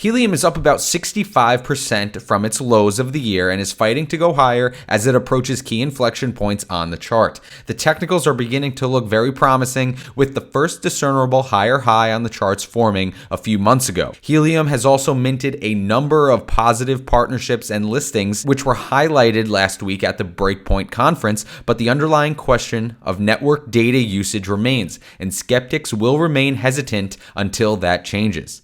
Helium is up about 65% from its lows of the year and is fighting to go higher as it approaches key inflection points on the chart. The technicals are beginning to look very promising, with the first discernible higher high on the charts forming a few months ago. Helium has also minted a number of positive partnerships and listings, which were highlighted last week at the Breakpoint conference, but the underlying question of network data usage remains, and skeptics will remain hesitant until that changes.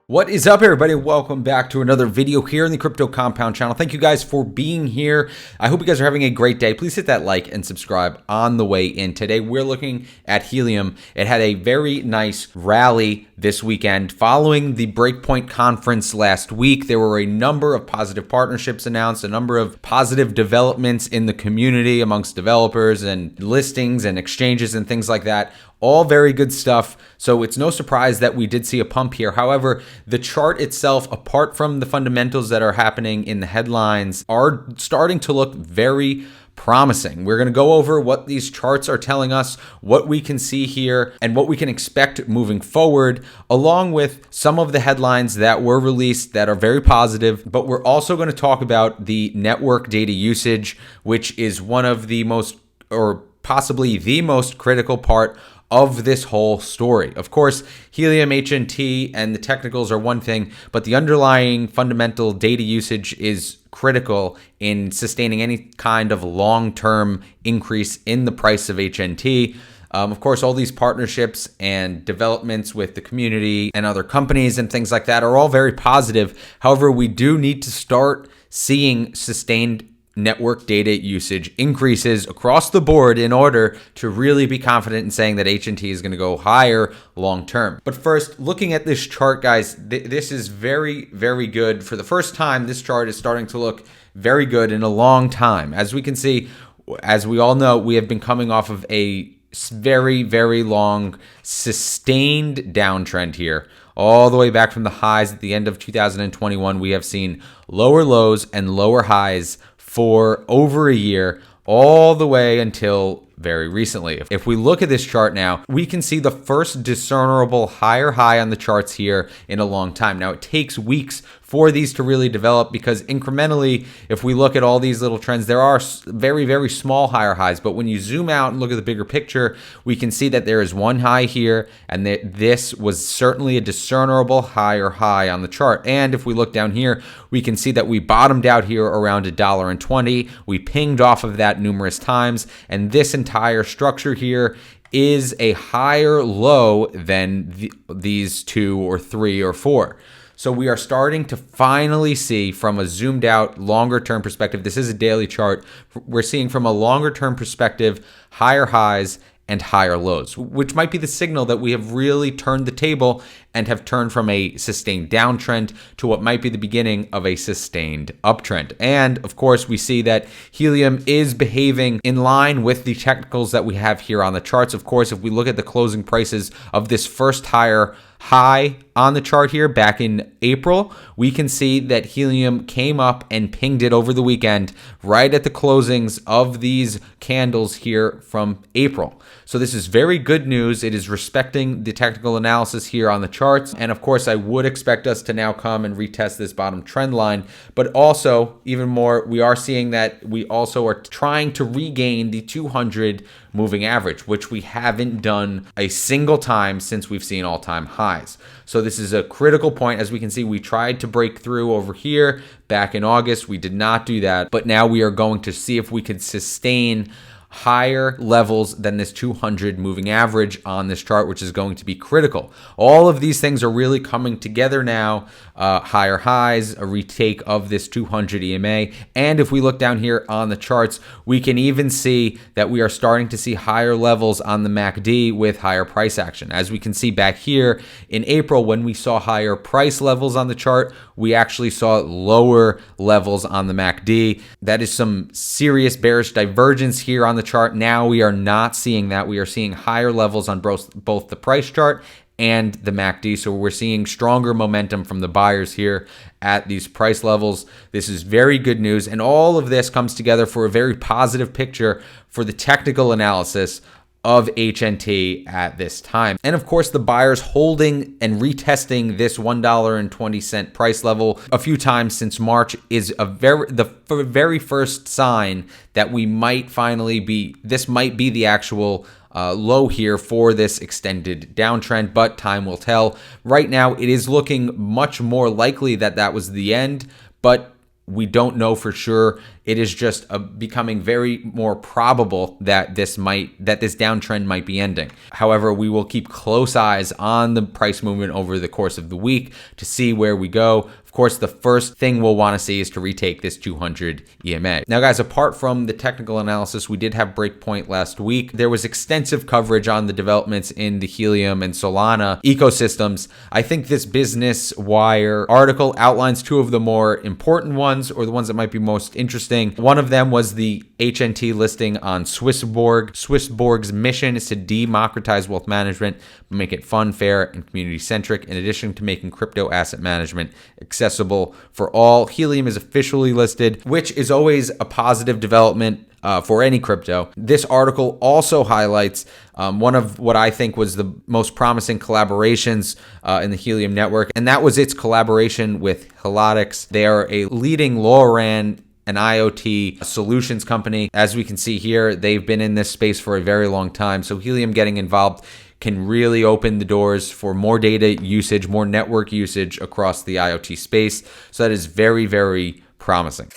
What is up, everybody? Welcome back to another video here in the Crypto Compound channel. Thank you guys for being here. I hope you guys are having a great day. Please hit that like and subscribe on the way in. Today, we're looking at Helium. It had a very nice rally this weekend. Following the Breakpoint conference last week, there were a number of positive partnerships announced, a number of positive developments in the community amongst developers and listings and exchanges and things like that. All very good stuff. So it's no surprise that we did see a pump here. However, the chart itself, apart from the fundamentals that are happening in the headlines, are starting to look very promising. We're going to go over what these charts are telling us, what we can see here, and what we can expect moving forward, along with some of the headlines that were released that are very positive. But we're also going to talk about the network data usage, which is one of the most, or possibly the most critical part of this whole story. Of course, Helium HNT and the technicals are one thing, but the underlying fundamental data usage is critical in sustaining any kind of long-term increase in the price of HNT. Of course, all these partnerships and developments with the community and other companies and things like that are all very positive. However, we do need to start seeing sustained network data usage increases across the board in order to really be confident in saying that HNT is going to go higher long term. But first, looking at this chart, guys, this is very, very good. For the first time, this chart is starting to look very good in a long time. As we can see, as we all know, we have been coming off of a very, very long sustained downtrend here. All the way back from the highs at the end of 2021, we have seen lower lows and lower highs for over a year, all the way until very recently. If we look at this chart now, we can see the first discernible higher high on the charts here in a long time. Now, it takes weeks for these to really develop because incrementally, if we look at all these little trends, there are very, very small higher highs. But when you zoom out and look at the bigger picture, we can see that there is one high here, and that this was certainly a discernible higher high on the chart. And if we look down here, we can see that we bottomed out here around $1.20. We pinged off of that numerous times, and this entire structure here is a higher low than these 2 or 3 or 4. So we are starting to finally see from a zoomed out longer term perspective, this is a daily chart, we're seeing from a longer term perspective higher highs and higher lows, which might be the signal that we have really turned the table and have turned from a sustained downtrend to what might be the beginning of a sustained uptrend. And of course, we see that Helium is behaving in line with the technicals that we have here on the charts. Of course, if we look at the closing prices of this first higher high on the chart here back in April, we can see that Helium came up and pinged it over the weekend right at the closings of these candles here from April. So this is very good news. It is respecting the technical analysis here on the charts. And of course, I would expect us to now come and retest this bottom trend line. But also, even more, we are seeing that we also are trying to regain the 200 moving average, which we haven't done a single time since we've seen all-time highs. So this is a critical point. As we can see, we tried to break through over here back in August. We did not do that, but now we are going to see if we can sustain higher levels than this 200 moving average on this chart, which is going to be critical. All of these things are really coming together now. Higher highs, a retake of this 200 EMA. And if we look down here on the charts, we can even see that we are starting to see higher levels on the MACD with higher price action. As we can see back here in April, when we saw higher price levels on the chart, we actually saw lower levels on the MACD. That is some serious bearish divergence here on the chart. Now we are not seeing that. We are seeing higher levels on both the price chart and the MACD. So we're seeing stronger momentum from the buyers here at these price levels. This is very good news. And all of this comes together for a very positive picture for the technical analysis of HNT at this time. And of course, the buyers holding and retesting this $1.20 price level a few times since March is the very first sign that we might finally this might be the actual low here for this extended downtrend, but time will tell. Right now, it is looking much more likely that that was the end, but we don't know for sure. It is just becoming very more probable that this downtrend might be ending. However, we will keep close eyes on the price movement over the course of the week to see where we go. Of course, the first thing we'll want to see is to retake this 200 EMA. Now, guys, apart from the technical analysis, we did have Breakpoint last week. There was extensive coverage on the developments in the Helium and Solana ecosystems. I think this Business Wire article outlines two of the more important ones, or the ones that might be most interesting. One of them was the HNT listing on Swissborg. Swissborg's mission is to democratize wealth management, make it fun, fair, and community-centric, in addition to making crypto asset management accessible for all. Helium is officially listed, which is always a positive development for any crypto. This article also highlights one of what I think was the most promising collaborations in the Helium network, and that was its collaboration with Heliox. They are a leading LoRaWAN an IoT solutions company. As we can see here, they've been in this space for a very long time. So Helium getting involved can really open the doors for more data usage, more network usage across the IoT space. So that is very, very promising.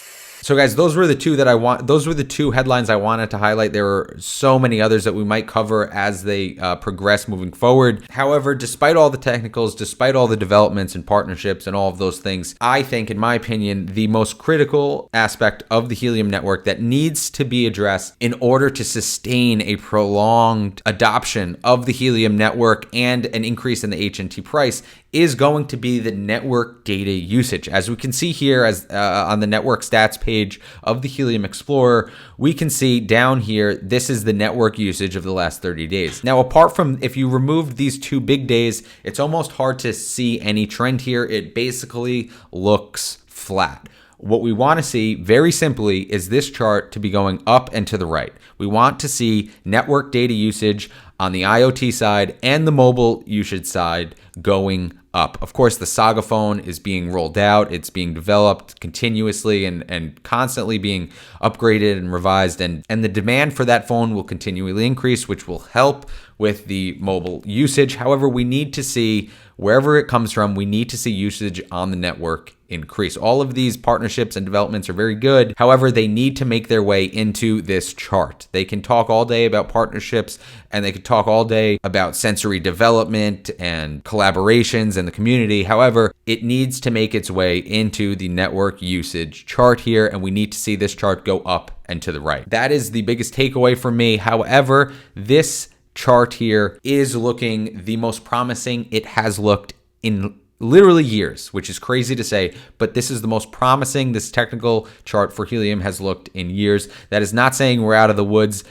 So guys, those were the two headlines I wanted to highlight. There are so many others that we might cover as they progress moving forward. However, despite all the technicals, despite all the developments and partnerships and all of those things, I think, in my opinion, the most critical aspect of the Helium network that needs to be addressed in order to sustain a prolonged adoption of the Helium network and an increase in the HNT price is going to be the network data usage. As we can see here on the network stats page of the Helium Explorer, we can see down here, this is the network usage of the last 30 days. Now, apart from if you removed these two big days, it's almost hard to see any trend here. It basically looks flat. What we want to see, very simply, is this chart to be going up and to the right. We want to see network data usage on the IoT side and the mobile usage side going up. Of course, the Saga phone is being rolled out. It's being developed continuously and constantly being upgraded and revised. And the demand for that phone will continually increase, which will help with the mobile usage. However, we need to see, wherever it comes from, we need to see usage on the network increase. All of these partnerships and developments are very good. However, they need to make their way into this chart. They can talk all day about partnerships and they can talk all day about sensory development and collaborations and the community. However, it needs to make its way into the network usage chart here, and we need to see this chart go up and to the right. That is the biggest takeaway for me. However, this chart here is looking the most promising it has looked in literally years, which is crazy to say, but this is the most promising this technical chart for Helium has looked in years. That is not saying we're out of the woods.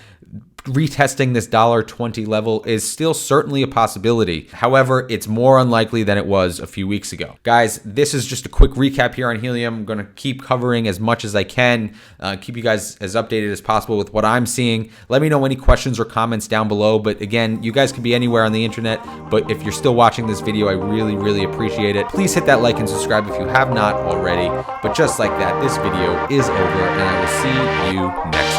Retesting this $1.20 level is still certainly a possibility. However, it's more unlikely than it was a few weeks ago. Guys, this is just a quick recap here on Helium. I'm going to keep covering as much as I can, keep you guys as updated as possible with what I'm seeing. Let me know any questions or comments down below. But again, you guys can be anywhere on the internet, but if you're still watching this video, I really, really appreciate it. Please hit that like and subscribe if you have not already. But just like that, this video is over, and I will see you next time.